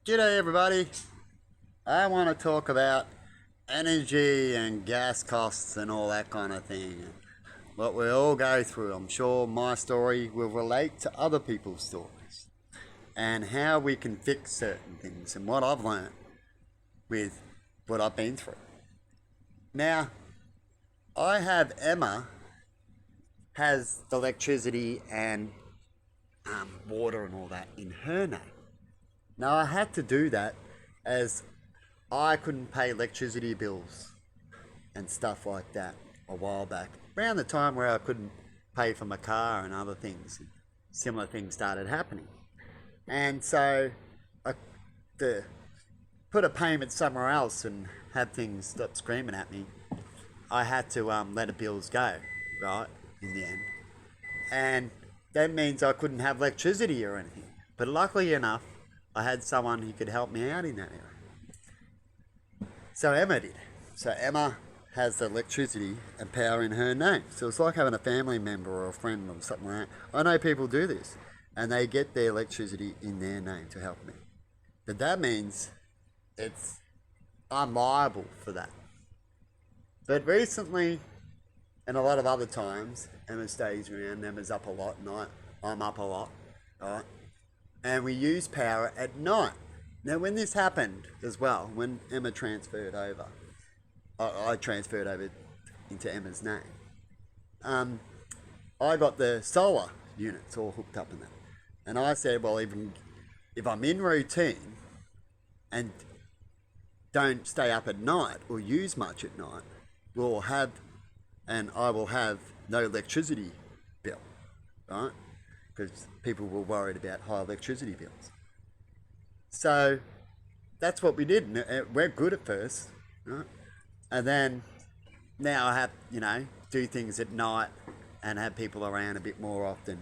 G'day everybody. I want to talk about energy and gas costs and all that kind of thing. What we all go through. I'm sure my story will relate to other people's stories and how we can fix certain things and what I've learned with what I've been through. Now, I have Emma has the electricity and water and all that in her name. Now, I had to do that as I couldn't pay electricity bills and stuff like that a while back. Around the time where I couldn't pay for my car and other things, similar things started happening. And so I to put a payment somewhere else and have things stop screaming at me, I had to let the bills go, right, in the end. And that means I couldn't have electricity or anything. But luckily enough, I had someone who could help me out in that area. So Emma did. So Emma has the electricity and power in her name. So it's like having a family member or a friend or something like that. I know people do this and they get their electricity in their name to help me. But that means I'm liable for that. But recently, and a lot of other times, Emma stays around, Emma's up a lot, and I'm up a lot, right? And we use power at night. Now, when this happened as well, when Emma transferred over, I transferred over into Emma's name. I got the solar units all hooked up in that, and I said, well, even if I'm in routine and don't stay up at night or use much at night, I will have no electricity bill, right? Because people were worried about high electricity bills. So that's what we did. And we're good at first, right? And then now I have, do things at night and have people around a bit more often.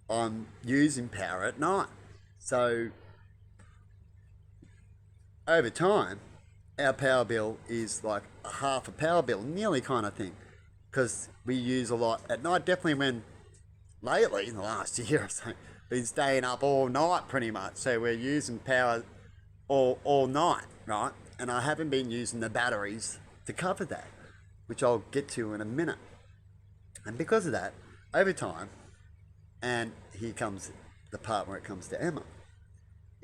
I'm using power at night. So over time, our power bill is like half a power bill, nearly kind of thing. Because we use a lot at night, definitely when lately, in the last year or so, been staying up all night pretty much. So we're using power all night, right? And I haven't been using the batteries to cover that, which I'll get to in a minute. And because of that, over time, and here comes the part where it comes to Emma,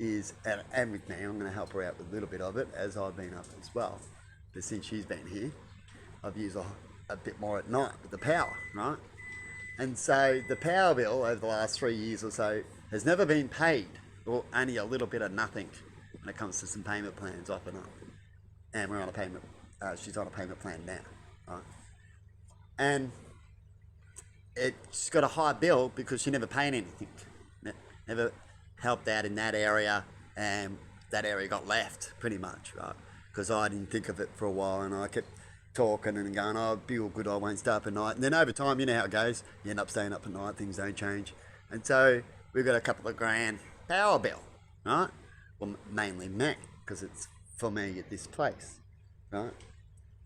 and with me, I'm going to help her out with a little bit of it as I've been up as well. But since she's been here, I've used a bit more at night with the power, right? And so the power bill over the last 3 years or so has never been paid, or only a little bit of nothing when it comes to some payment plans off and on. And we're on a payment, she's on a payment plan now, right? And she's got a high bill because she never paid anything, never helped out in that area, and that area got left pretty much, right? Because I didn't think of it for a while and I kept talking and going, oh, be all good, I won't stay up at night. And then over time, you know how it goes, you end up staying up at night, things don't change. And so we've got a couple of grand power bill, right? Well, mainly me, because it's for me at this place, right?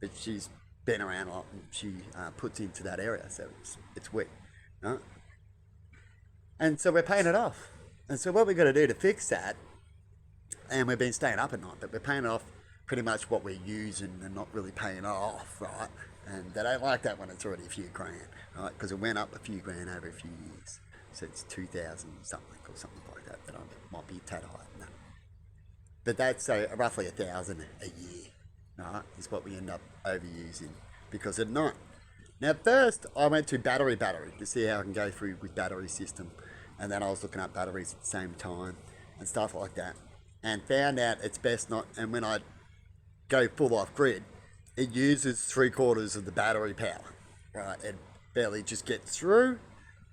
But she's been around a lot and she puts into that area, so it's weak, right? And so we're paying it off. And so what we've got to do to fix that, and we've been staying up at night, but we're paying it off pretty much what we're using and not really paying it off, right? And they don't like that when it's already a few grand, right? Because it went up a few grand over a few years. So it's 2,000 something or something like that, but I might be a tad higher than that. But that's roughly 1,000 a year, right? Is what we end up overusing because at night. Now first I went to battery to see how I can go through with battery system, and then I was looking at batteries at the same time and stuff like that, and found out it's best not. And when I go full off grid, it uses 3/4 of the battery power, right? It barely just gets through,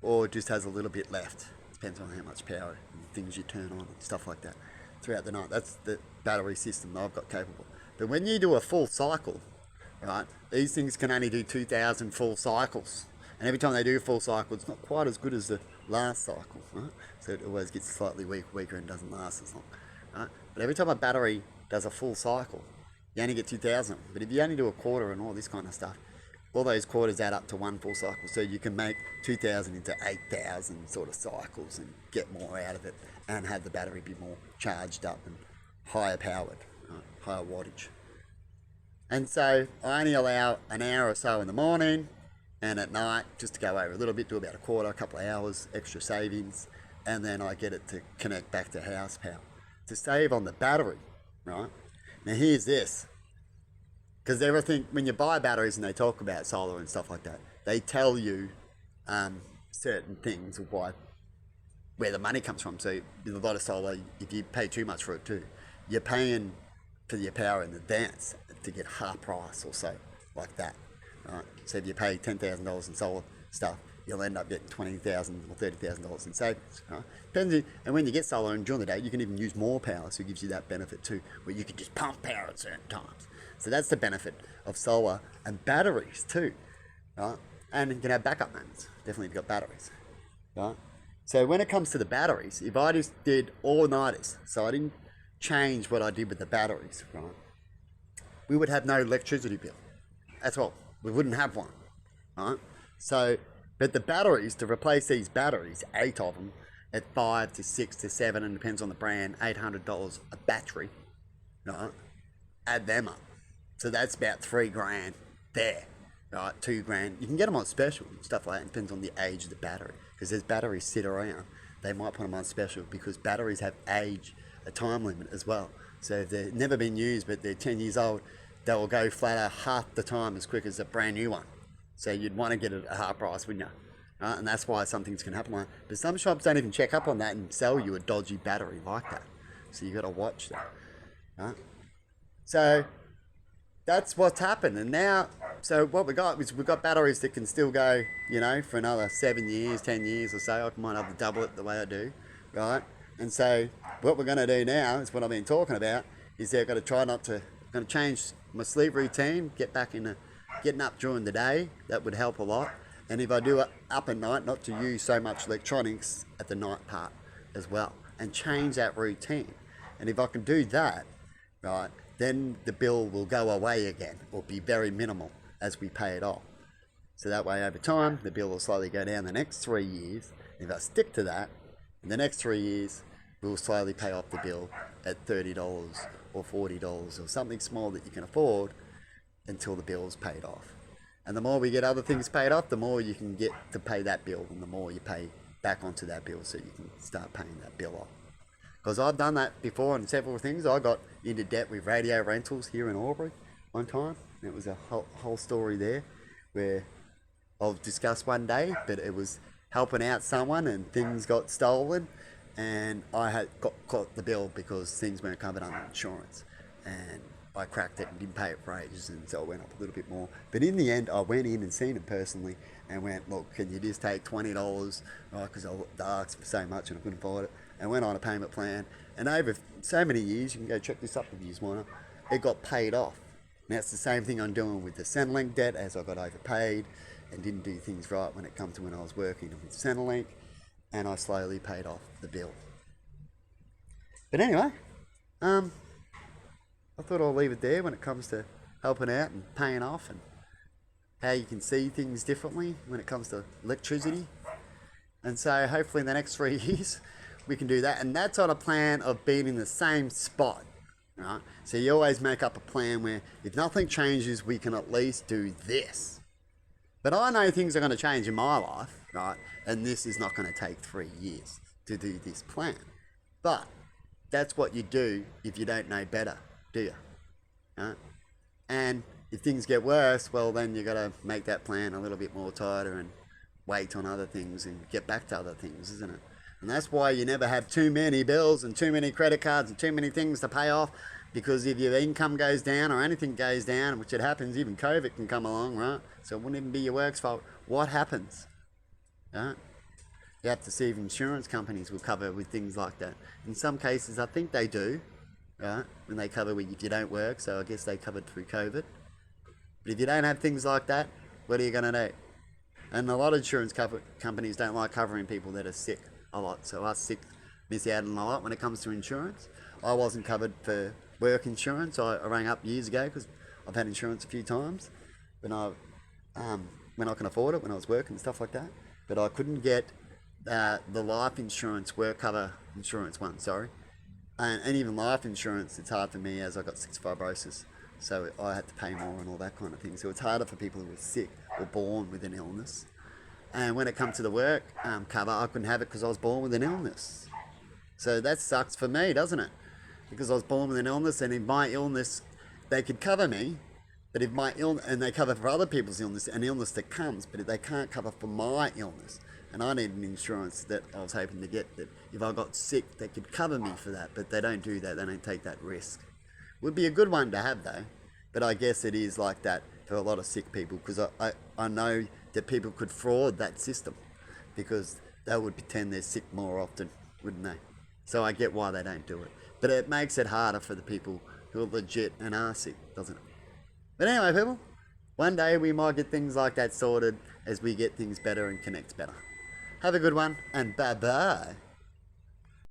or just has a little bit left. Depends on how much power and things you turn on and stuff like that throughout the night. That's the battery system that I've got capable. But when you do a full cycle, right, these things can only do 2,000 full cycles. And every time they do a full cycle, it's not quite as good as the last cycle, right? So it always gets slightly weaker and doesn't last as long, right? But every time a battery does a full cycle, you only get 2,000. But if you only do a quarter and all this kind of stuff, all those quarters add up to one full cycle. So you can make 2,000 into 8,000 sort of cycles and get more out of it and have the battery be more charged up and higher powered, higher wattage. And so I only allow an hour or so in the morning and at night just to go over a little bit, do about a quarter, a couple of hours, extra savings, and then I get it to connect back to house power. To save on the battery, right? Now here's this. Because everything, when you buy batteries and they talk about solar and stuff like that, they tell you certain things of where the money comes from. So with a lot of solar, if you pay too much for it too, you're paying for your power in advance to get half price or so, like that. Right? So if you pay $10,000 in solar stuff, you'll end up getting $20,000 or $30,000 in savings. Right? Depends, and when you get solar and during the day, you can even use more power, so it gives you that benefit too, where you can just pump power at certain times. So that's the benefit of solar and batteries too, right? And you can have backup moments. Definitely if you've got batteries, right? So when it comes to the batteries, if I just did all-nighters, so I didn't change what I did with the batteries, right? We would have no electricity bill. That's all. We wouldn't have one, right? So, but the batteries, to replace these batteries, 8 of them, at 5 to 6 to 7, and depends on the brand, $800 a battery, right? Add them up. So that's about $3,000 there, right? $2,000. You can get them on special and stuff like that. It depends on the age of the battery. Because as batteries sit around, they might put them on special because batteries have age, a time limit as well. So if they've never been used but they're 10 years old, they will go flat out half the time as quick as a brand new one. So you'd want to get it at half price, wouldn't you? Right? And that's why some things can happen like that. But some shops don't even check up on that and sell you a dodgy battery like that. So you got to watch that. Right? So that's what's happened. And now, so what we got is we've got batteries that can still go, for another 7 years, 10 years or so. I might have to double it the way I do, right? And so what we're going to do now is what I've been talking about is they're going to try not to, going to change my sleep routine, get back into getting up during the day. That would help a lot. And if I do it up at night, not to use so much electronics at the night part as well, and change that routine. And if I can do that, right, then the bill will go away again or be very minimal as we pay it off. So that way over time, the bill will slowly go down the next 3 years. If I stick to that, in the next 3 years, we'll slowly pay off the bill at $30 or $40 or something small that you can afford until the bill's paid off. And the more we get other things paid off, the more you can get to pay that bill and the more you pay back onto that bill so you can start paying that bill off. Because I've done that before on several things. I got into debt with radio rentals here in Albury one time. It was a whole story there where I'll discuss one day, but it was helping out someone and things got stolen and I had got the bill because things weren't covered under insurance. And I cracked it and didn't pay it for ages, and so it went up a little bit more. But in the end, I went in and seen him personally and went, look, can you just take $20, right, because I asked for so much and I couldn't afford it, and went on a payment plan. And over so many years, you can go check this up if you want to, it got paid off. And that's the same thing I'm doing with the Centrelink debt, as I got overpaid and didn't do things right when it come to when I was working with Centrelink, and I slowly paid off the bill. But anyway, I thought I'll leave it there when it comes to helping out and paying off and how you can see things differently when it comes to electricity. And so hopefully in the next 3 years we can do that. And that's on a plan of being in the same spot, right? So you always make up a plan where if nothing changes, we can at least do this. But I know things are going to change in my life, right? And this is not going to take 3 years to do this plan. But that's what you do if you don't know better, do you? Right? And if things get worse, well, then you got to make that plan a little bit more tighter and wait on other things and get back to other things, isn't it? And that's why you never have too many bills and too many credit cards and too many things to pay off, because if your income goes down or anything goes down, which it happens, even COVID can come along, right? So it wouldn't even be your work's fault. What happens? Right? You have to see if insurance companies will cover with things like that. In some cases, I think they do, right? When they cover if you don't work, so I guess they covered through COVID. But if you don't have things like that, what are you going to do? And a lot of insurance companies don't like covering people that are sick a lot. So us sick miss out on a lot when it comes to insurance. I wasn't covered for work insurance. I rang up years ago because I've had insurance a few times. But I when I can afford it, when I was working and stuff like that. But I couldn't get the life insurance, work cover insurance one, sorry. And even life insurance, it's hard for me as I got cystic fibrosis. So I had to pay more and all that kind of thing. So it's harder for people who were sick or born with an illness. And when it comes to the work cover, I couldn't have it because I was born with an illness. So that sucks for me, doesn't it? Because I was born with an illness, and in my illness, they could cover me, but if my illness, and they cover for other people's illness, an illness that comes, but they can't cover for my illness. And I need an insurance that I was hoping to get, that if I got sick, they could cover me for that, but they don't do that, they don't take that risk. Would be a good one to have though, but I guess it is like that for a lot of sick people, because I know that people could fraud that system, because they would pretend they're sick more often, wouldn't they? So I get why they don't do it. But it makes it harder for the people who are legit and are sick, doesn't it? But anyway, people, one day we might get things like that sorted as we get things better and connect better. Have a good one, and bye-bye.